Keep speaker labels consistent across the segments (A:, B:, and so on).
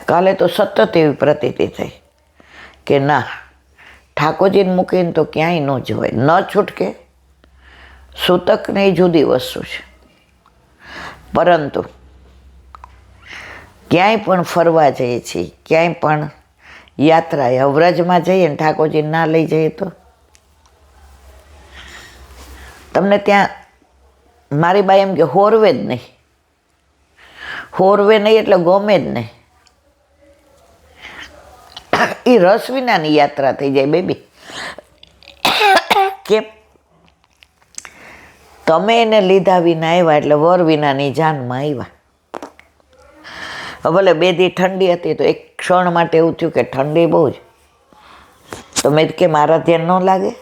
A: કાલે તો સતત એવી પ્રતીતિ થઈ કે ના, ઠાકોરજીને મૂકીને તો ક્યાંય ન જવાય, ન છૂટકે. સૂતકને એ જુદી વસ્તુ છે, પરંતુ ક્યાંય પણ ફરવા જઈએ છીએ, ક્યાંય પણ યાત્રાએ અવરજમાં જઈએ ને ઠાકોરજી ના લઈ જઈએ તો તમને ત્યાં મારી બાઈ એમ કે હોરવે જ નહીં, હોરવે નહીં એટલે ગમે જ નહીં. એ રસ વિનાની યાત્રા થઈ જાય બેબી. કેમ? તમે એને લીધા વિના આવ્યા એટલે વર વિનાની જાનમાં આવ્યા. ભલે 2 દી ઠંડી હતી તો એક ક્ષણ માટે એવું થયું કે ઠંડી બહુ જ, તો મેં કેમ આરાધ્યા ન લાગે?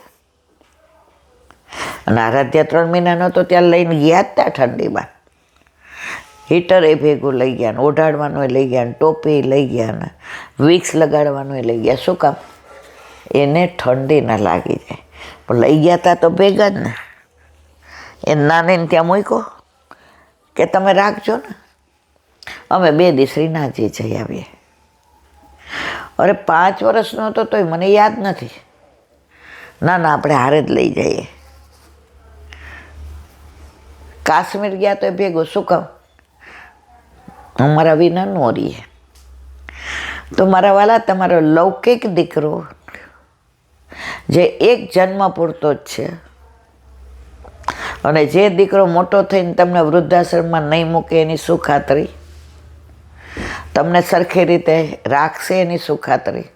A: અને આરાધ્યા 3 મહિનાનો તો ત્યાં લઈને ગયા જ ત્યાં ઠંડીમાં. હીટર એ ભેગું લઈ ગયા, ને ઓઢાડવાનું લઈ ગયા, ને ટોપી લઈ ગયા, ને વિક્સ લગાડવાનું લઈ ગયા. શું કામ? એને ઠંડી ના લાગી જાય. પણ લઈ ગયા હતા તો ભેગા જ ને. એ નાનીને ત્યાં મૂક્યો કે તમે રાખજો ને, અમે 2 દી શ્રીનાથજી જઈ આવીએ. અરે 5 વર્ષનો હતો તોય મને યાદ નથી. ના ના, આપણે હારે જ લઈ જઈએ. કાશ્મીર ગયા તો ભેગું. શું કામ? અમારા વિના નો રહીએ. તો મારા વાલા, તમારો લૌકિક દીકરો જે એક જન્મ પૂરતો જ છે, અને જે દીકરો મોટો થઈને તમને વૃદ્ધાશ્રમમાં નહીં મૂકે એની શું ખાતરી? તમને સરખી રીતે રાખશે એની શું ખાતરી?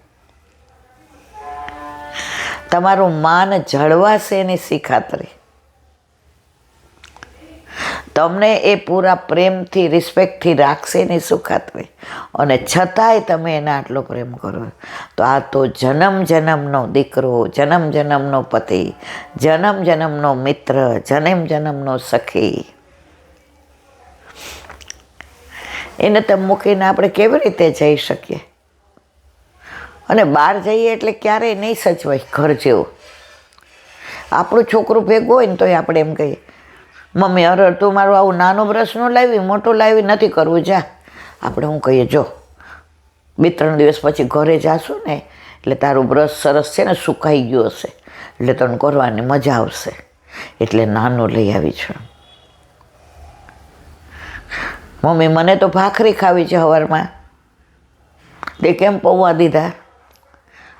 A: તમારું માન જળવાશે એની શી ખાતરી? તમને એ પૂરા પ્રેમથી, રિસ્પેક્ટથી રાખશે એની શું ખાતરી? અને છતાંય તમે એને આટલો પ્રેમ કરો, તો આ તો જન્મ જન્મનો દીકરો, જન્મ જન્મનો પતિ, જન્મ જન્મનો મિત્ર, જન્મ જન્મનો સખી. એને તમે મૂકીને આપણે કેવી રીતે જઈ શકીએ? અને બહાર જઈએ એટલે ક્યારેય નહીં સચવાય ઘર જેવું. આપણું છોકરું ભેગું હોય ને તોય આપણે એમ કહીએ, મમ્મી અરે તું મારું આવું નાનું બ્રશ ન લાવી, મોટું લાવી, નથી કરવું, જા. આપણે હું કહીએ, જો 2-3 દિવસ પછી ઘરે જાશું ને એટલે તારું બ્રશ સરસ છે ને, સુકાઈ ગયું હશે, એટલે તને કરવાની મજા આવશે, એટલે નાનું લઈ આવી છું. મમ્મી મને તો ભાખરી ખાવી છે સવારમાં, તે કેમ પૌવા દીધા?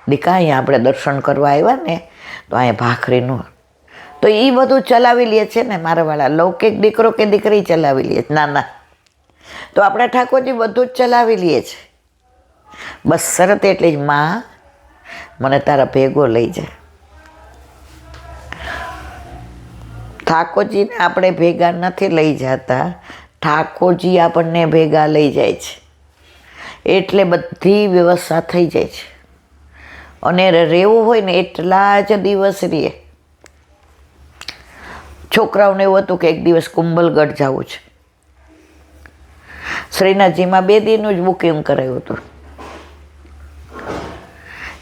A: દીકા અહીંયા આપણે દર્શન કરવા આવ્યા ને તો અહીંયા ભાખરીનું, તો એ બધું ચલાવી લે છે ને મારા વાળા. લૌકિક દીકરો કે દીકરી ચલાવી લે છે? ના ના, તો આપણા ઠાકોરજી બધું જ ચલાવી લે છે. બસ શરત એટલી જ, માં મને તારા ભેગો લઈ જાય. ઠાકોરજીને આપણે ભેગા નથી લઈ જતા, ઠાકોરજી આપણને ભેગા લઈ જાય છે. એટલે બધી વ્યવસ્થા થઈ જાય છે. અને રહેવું હોય ને એટલા જ દિવસ રહે. છોકરાઓને એવું હતું કે એક દિવસ કુંભલગઢ જવું છે. શ્રીનાથજીમાં 2 દીનું જ બુકિંગ કરાયું હતું.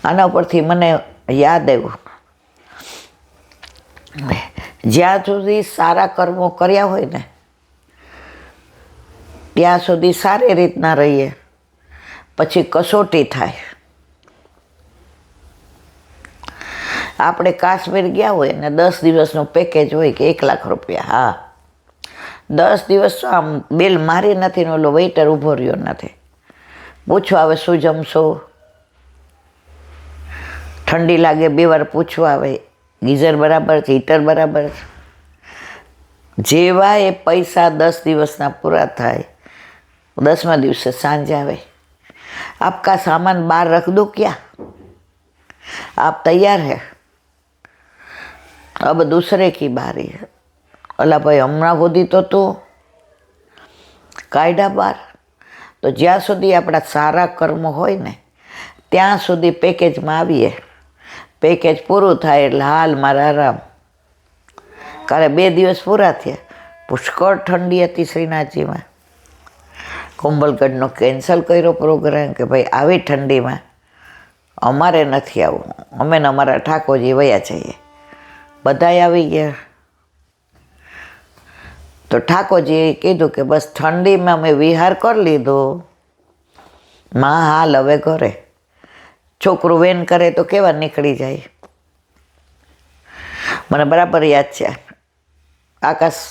A: આના પરથી મને યાદ આવ્યું, જ્યાં સુધી સારા કર્મો કર્યા હોય ને ત્યાં સુધી સારી રીતના રહીએ, પછી કસોટી થાય. આપણે કાશ્મીર ગયા હોય ને 10 દિવસનું પેકેજ હોય કે 1 લાખ રૂપિયા, હા 10 દિવસ તો આમ બિલ મારી નથી ને ઓલો વેઇટર ઊભો રહ્યો નથી, પૂછવા આવે શું જમશો, ઠંડી લાગે 2 વાર પૂછવા આવે, ગીઝર બરાબર છે, હીટર બરાબર છે. જેવા એ પૈસા 10 દિવસના પૂરા થાય, 10મા દિવસે સાંજે આવે, આપકા સામાન બહાર રખ દો ક્યાં, आप तैयार है, अब दूसरे की बारी है. अला भाई हमણાં સુધી તો તું કાયદા બાર. તો જ્યાં સુધી આપણા સારા કર્મ હોય ને ત્યાં સુધી પેકેજમાં આવીએ, પેકેજ પૂરું થાય એટલે હાલ મારા આરામ. કાલે 2 દિવસ પૂરા થયા, પુષ્કળ ઠંડી હતી શ્રીનાથજીમાં. કુંભલગઢનો કેન્સલ કર્યો પ્રોગ્રામ કે ભાઈ આવી ઠંડીમાં અમારે નથી આવવું, અમે ને અમારા ઠાકોરજી વયા જઈએ. બધાય આવી ગયા. તો ઠાકોરજીએ કીધું કે બસ ઠંડીમાં અમે વિહાર કરી લીધો, માં હાલ હવે ઘરે. છોકરું વેન કરે તો કેવા નીકળી જાય. મને બરાબર યાદ છે. આકાશ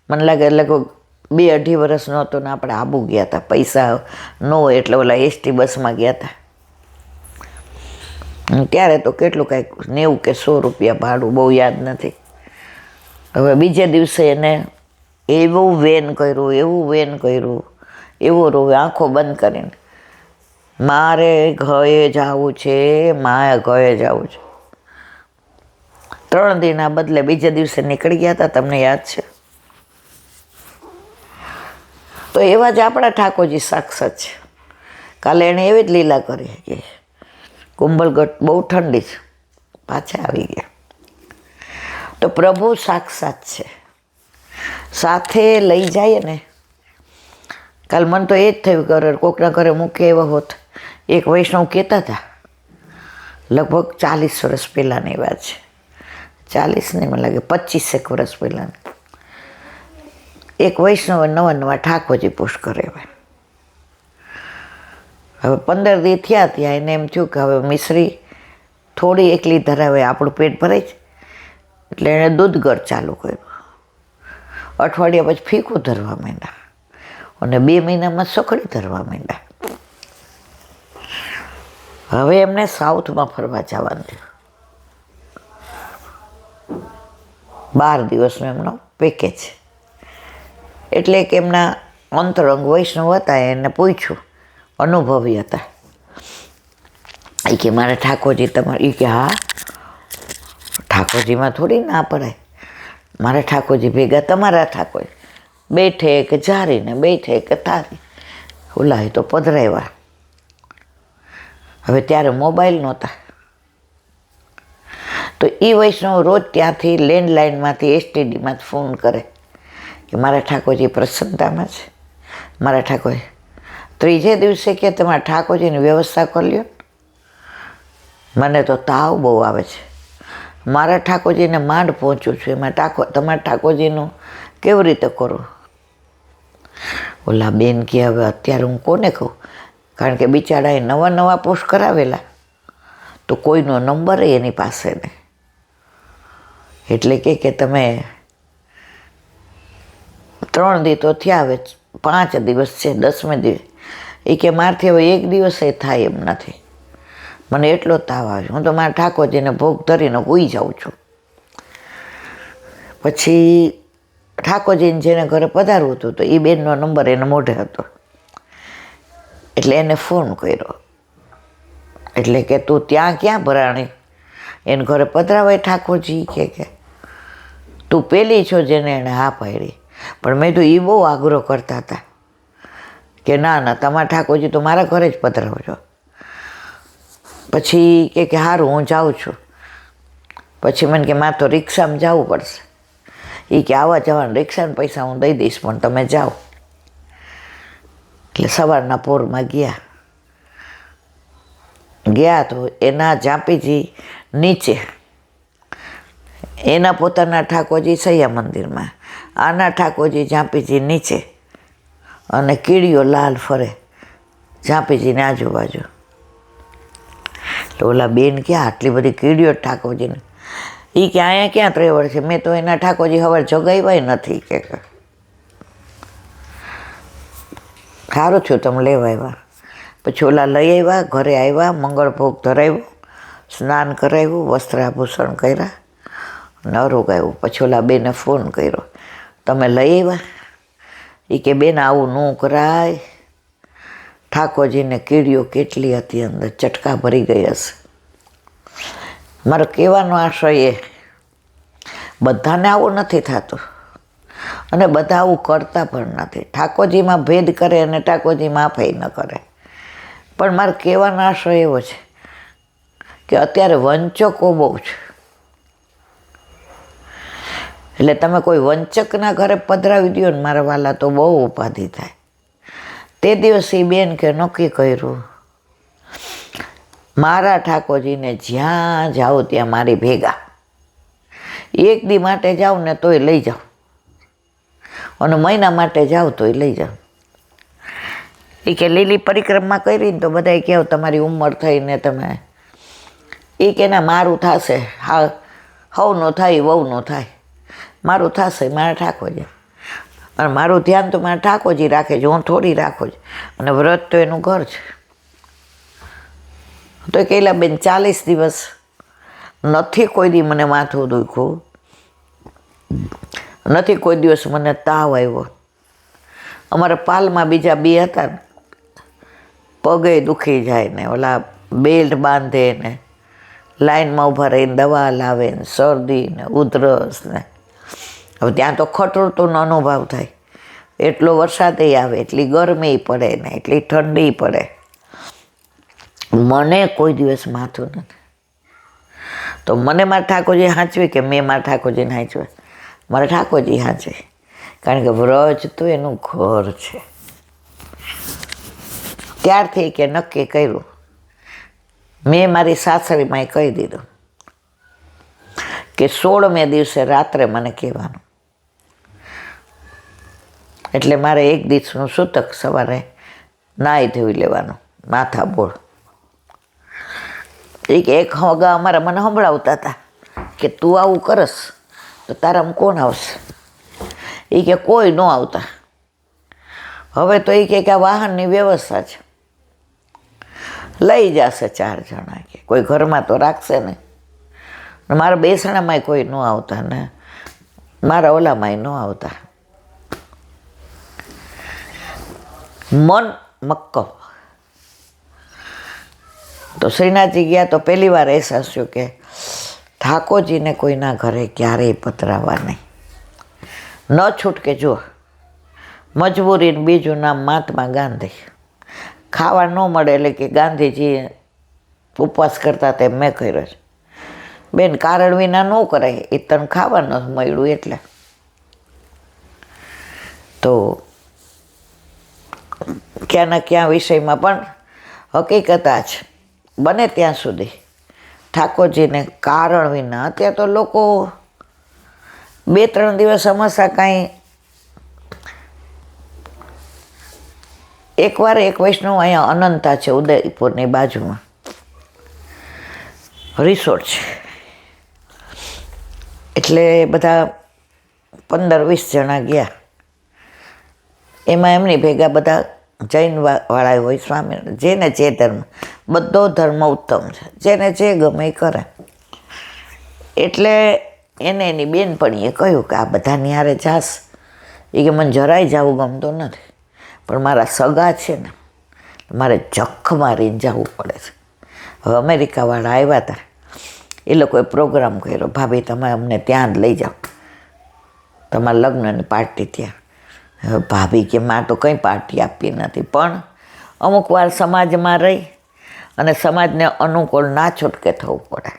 A: મને લાગે લગભગ 2-2.5 વર્ષનો હતો ને આપણે આબુ ગયા હતા. પૈસા ન હોય એટલે ઓલા એસટી બસમાં ગયા હતા. ત્યારે તો કેટલું કાંઈક 90 કે 100 રૂપિયા ભાડું, બહુ યાદ નથી. હવે બીજે દિવસે એને એવું વેન કર્યું, એવું રોવે આંખો બંધ કરીને, મારે ઘરે જવું છે, મારે ઘરે જવું છે. 3 દિનના બદલે બીજે દિવસે નીકળી ગયા હતા. તમને યાદ છે? તો એવા જ આપણા ઠાકોરજી સાક્ષાત છે. કાલે એણે એવી જ લીલા કરી કે કુંભલગઢ બહુ ઠંડી છે, પાછા આવી ગયા. તો પ્રભુ સાક્ષાત છે, સાથે લઈ જાય ને. કાલ મને તો એ જ થયું, ઘરે કોકના ઘરે મૂકી એવા હોત. એક વૈષ્ણવ કહેતા હતા, લગભગ 40 વર્ષ પહેલાંની વાત છે. 40 નહીં, મને લાગે 25 વર્ષ પહેલાંની. એક વૈષ્ણવ નવા ઠાકોરજી પુશ કરે. હવે 15 દી થયા ત્યાં એને એમ થયું કે હવે મિશ્રી થોડી એકલી ધરાવે, આપણું પેટ ભરાય છે. એટલે એણે દૂધગઢ ચાલુ કર્યું. અઠવાડિયા પછી ફીકું ધરવા માંડ્યા અને 2 મહિનામાં સખડી ધરવા માંડ્યા. હવે એમને સાઉથમાં ફરવા જવાનું થયું. 12 દિવસનો એમનો પેકેજ. એટલે કે એમના અંતરંગ વૈષ્ણવ હતા, એને પૂછ્યું, અનુભવી હતા, એ કે મારે ઠાકોરજી તમારે, એ કે હા, ઠાકોરજીમાં થોડી ના પડાય, મારા ઠાકોરજી ભેગા તમારા ઠાકોરજી, બેઠે કે જારીને બેઠે કે તારી, ઓલા તો પધરાવ્યા. હવે ત્યારે મોબાઈલ નહોતા. તો એ વૈષ્ણવ રોજ ત્યાંથી લેન્ડલાઇનમાંથી એસટીડીમાંથી ફોન કરે કે મારા ઠાકોરજી પ્રસન્નતામાં છે, મારા ઠાકોરજી. ત્રીજે દિવસે કે તમારા ઠાકોરજીની વ્યવસ્થા કરી લ્યો, મને તો તાવ બહુ આવે છે, મારા ઠાકોરજીને માંડ પહોંચું છું, એમાં તમારા ઠાકોરજીનું કેવી રીતે કરું? ઓલા બેન કે હવે અત્યારે હું કોને કહું, કારણ કે બિચારાએ નવા પોસ્ટ કરાવેલા, તો કોઈનો નંબર એની પાસે નહીં. એટલે કે તમે 3 દી તો થયા, હવે 5 દિવસ છે, 10મે દિવસ. એ કે મારથી હવે 1 દિવસે થાય એમ નથી, મને એટલો તાવ આવે, હું તો મારા ઠાકોરજીને ભોગ ધરીને સૂઈ જાઉં છું. પછી ઠાકોરજીને જેને ઘરે પધારવું હતું તો એ બેનનો નંબર એને મોઢે હતો. એટલે એને ફોન કર્યો. એટલે કે તું ત્યાં ક્યાં ભરાણી, એને ઘરે પધરાવાય ઠાકોરજી? કે તું પેલી છો જેને એને હા પાડી. પણ મેં તો એ બહુ આગ્રહ કરતા હતા કે ના તમારા ઠાકોરજી તો મારા ઘરે જ પધરાવજો. પછી કે સારું હું જાઉં છું. પછી મને કે મારે તો રિક્ષામાં જવું પડશે. એ કે આવવા જવાના રિક્ષાના પૈસા હું દઈ દઈશ, પણ તમે જાઓ. એટલે સવારના પોરમાં ગયા તો એના જાપીજી નીચે, એના પોતાના ઠાકોરજી સૈયા મંદિરમાં, આના ઠાકોરજી જાપીજી નીચે, અને કીડીઓ લાલ ફરે જાપીજીની આજુબાજુ. તો ઓલા બેન ક્યાં આટલી બધી કીડીઓ ઠાકોરજીને? એ કે અહીંયા ક્યાં ત્રેવડ છે, મેં તો એના ઠાકોરજી હવે જગાવ્યા નથી. કે સારું થયું તમે લેવા આવ્યા. પછી ઓલા લઈ આવ્યા, ઘરે આવ્યા, મંગળ ભોગ ધરાવ્યો, સ્નાન કરાવ્યું, વસ્ત્રાભૂષણ કર્યા, નરોગાવ્યું. પછી ઓલા બેને ફોન કર્યો, તમે લઈ આવ્યા? એ કે બેન આવું ન કરાય, ઠાકોરજીને કીડીઓ કેટલી હતી અંદર, ચટકા ભરી ગઈ હશે. મારો કહેવાનો આશય એ, બધાને આવું નથી થતું અને બધા આવું કરતા પણ નથી. ઠાકોરજીમાં ભેદ કરે અને ઠાકોરજી માફઈ ન કરે. પણ મારો કહેવાનો આશય એવો છે કે અત્યારે વંચકો બહુ છે. એટલે તમે કોઈ વંચકના ઘરે પધરાવી દો ને મારા વાલા, તો બહુ ઉપાધિ થાય. તે દિવસે બેન કે નક્કી કર્યું, મારા ઠાકોરજીને જ્યાં જાઉં ત્યાં મારી ભેગા. 1 દી માટે જાઉં ને તોય લઈ જાઉં, અને મહિના માટે જાઉં તોય લઈ જાઉં. એ કે લીલી પરિક્રમા કરી ને તો બધાય કહો તમારી ઉંમર થઈને તમે, એ કે ના મારું થશે, હા હવ નો થાય વહુ નો થાય, મારું થશે મારા ઠાકોરજી, અને મારું ધ્યાન તો મારા ઠાકોરજી રાખે છે, હું થોડી રાખું છું, અને વ્રત તો એનું ઘર છે. તો કહેલા બેન 40 દિવસ નથી કોઈ દી મને માથું દુખ્યું, નથી કોઈ દિવસ મને તાવ આવ્યો. અમારા પાલમાં બીજા 2 હતા ને, પગે દુખી જાય ને ઓલા બેલ્ટ બાંધે ને લાઈનમાં ઊભા રહીને દવા લાવે ને શરદી ને ઉધરસ ને. હવે ત્યાં તો ખટોળતોનો અનુભવ થાય, એટલો વરસાદ આવે, એટલી ગરમી પડે ને એટલી ઠંડી પડે. મને કોઈ દિવસ માથું નથી. તો મને મારા ઠાકોરજી સાચવે કે મેં મારા ઠાકોરજીને સાચવે? મારા ઠાકોરજી સાચવે, કારણ કે વ્રજ તો એનું ઘર છે. ત્યારથી કે નક્કી કર્યું, મેં મારી સાસરીમાં કહી દીધું કે 16મે દિવસે રાત્રે મને કહેવાનું, એટલે મારે 1 દિવસનું સૂતક સવારે નાહી ધોઈ લેવાનું, માથા બોળ. એક હગા અમારા મને સંભળાવતા હતા કે તું આવું કરસ તો તારામાં કોણ આવશે? એ કે કોઈ ન આવતા. હવે તો એ કે આ વાહનની વ્યવસ્થા છે, લઈ જશે 4 જણા, કે કોઈ ઘરમાં તો રાખશે ને. મારા બેસણામાંય કોઈ ન આવતા ને મારા ઓલામાંય ન આવતા. મન મક્કમ. તો શ્રીનાથજી ગયા તો પહેલી વાર અહેસાસ થયો કે ઠાકોરજીને કોઈના ઘરે ક્યારેય પધરાવા નહીં, ન છૂટકે. જો મજબૂરીને બીજું નામ મહાત્મા ગાંધી. ખાવા ન મળે એટલે કે ગાંધીજી ઉપવાસ કરતા તેમ મેં કર્યો છે. બેન કારણ વિના ન કરાય, એ તને ખાવા ન મળ્યું એટલે. તો ક્યાંના ક્યાં વિષયમાં પણ હકીકત આ છે, બને ત્યાં સુધી ઠાકોરજીને કારણ વિના. અત્યારે તો લોકો 2-3 દિવસ હંમેશા કાંઈ. એકવાર એક વૈષ્ણવ અહીંયા અનંતા છે ઉદયપુરની બાજુમાં રિસોર્ટ છે, એટલે બધા 15-20 જણા ગયા. એમાં એમની ભેગા બધા જૈન વાળા હોય, સ્વામી, જેને જે ધર્મ, બધો ધર્મ ઉત્તમ છે, જેને જે ગમે એ કરે. એટલે એને એની બેનપણીએ કહ્યું કે આ બધાની હારે જાસ. એ કે મને જરાય જવું ગમતું નથી, પણ મારા સગા છે ને મારે જખ મારીને જવું પડે છે. હવે અમેરિકાવાળા આવ્યા હતા, એ લોકોએ પ્રોગ્રામ કર્યો, ભાભી તમે અમને ત્યાં જ લઈ જાઓ, તમારા લગ્નની પાર્ટી ત્યાં. હવે ભાભી કે માં તો કંઈ પાર્ટી આપી નથી, પણ અમુક વાર સમાજમાં રહી અને સમાજને અનુકૂળ ના છૂટકે થવું પડે.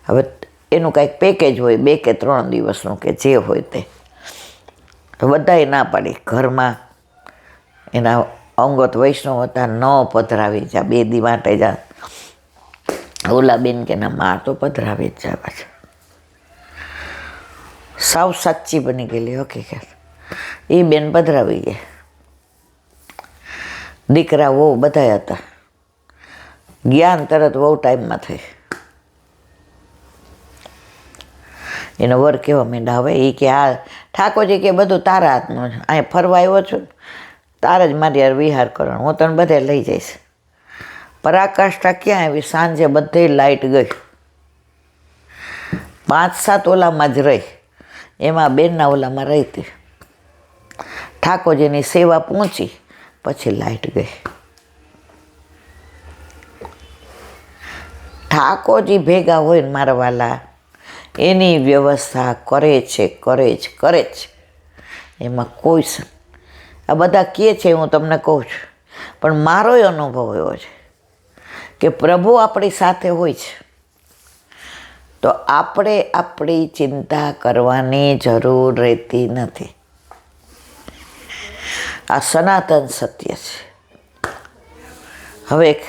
A: હવે એનું કાંઈક પેકેજ હોય 2 કે 3 દિવસનું કે જે હોય તે. બધાએ ના પાડી. ઘરમાં એના અંગત વૈષ્ણવ હતા, ન પધરાવી જા, 2 દી માટે જા. ઓલા બેન કે ના માં તો પધરાવી જ જાય. પાછા સાવ સાચી બની ગયેલી હકીકત. એ બેન પધરાવી ગયા. દીકરા વહુ બધા હતા. જ્ઞાન તરત બહુ ટાઈમમાં થઈ. એનો વર કેવા માંડ્યા, હવે એ કે આ ઠાકોરજી કે બધું તારા હાથનું છે, અહીંયા ફરવા આવ્યો છું ને તારે જ મારી યાર વિહાર કરવાનો, હું તને બધે લઈ જઈશ. પરાકાષ્ઠા ક્યાં આવી? સાંજે બધે લાઇટ ગઈ, 5-7 ઓલામાં જ રહી, એમાં બેનના ઓલામાં રહી હતી. ઠાકોરજીની સેવા પહોંચી પછી લાઇટ ગઈ. ઠાકોરજી ભેગા હોય ને મારા વાલા, એની વ્યવસ્થા કરે છે. એમાં કોઈ આ બધા કહે છે, હું તમને કહું છું, પણ મારો અનુભવ એવો છે કે પ્રભુ આપણી સાથે હોય છે તો આપણે આપણી ચિંતા કરવાની જરૂર રહેતી નથી. આ સનાતન સત્ય છે. હવે એક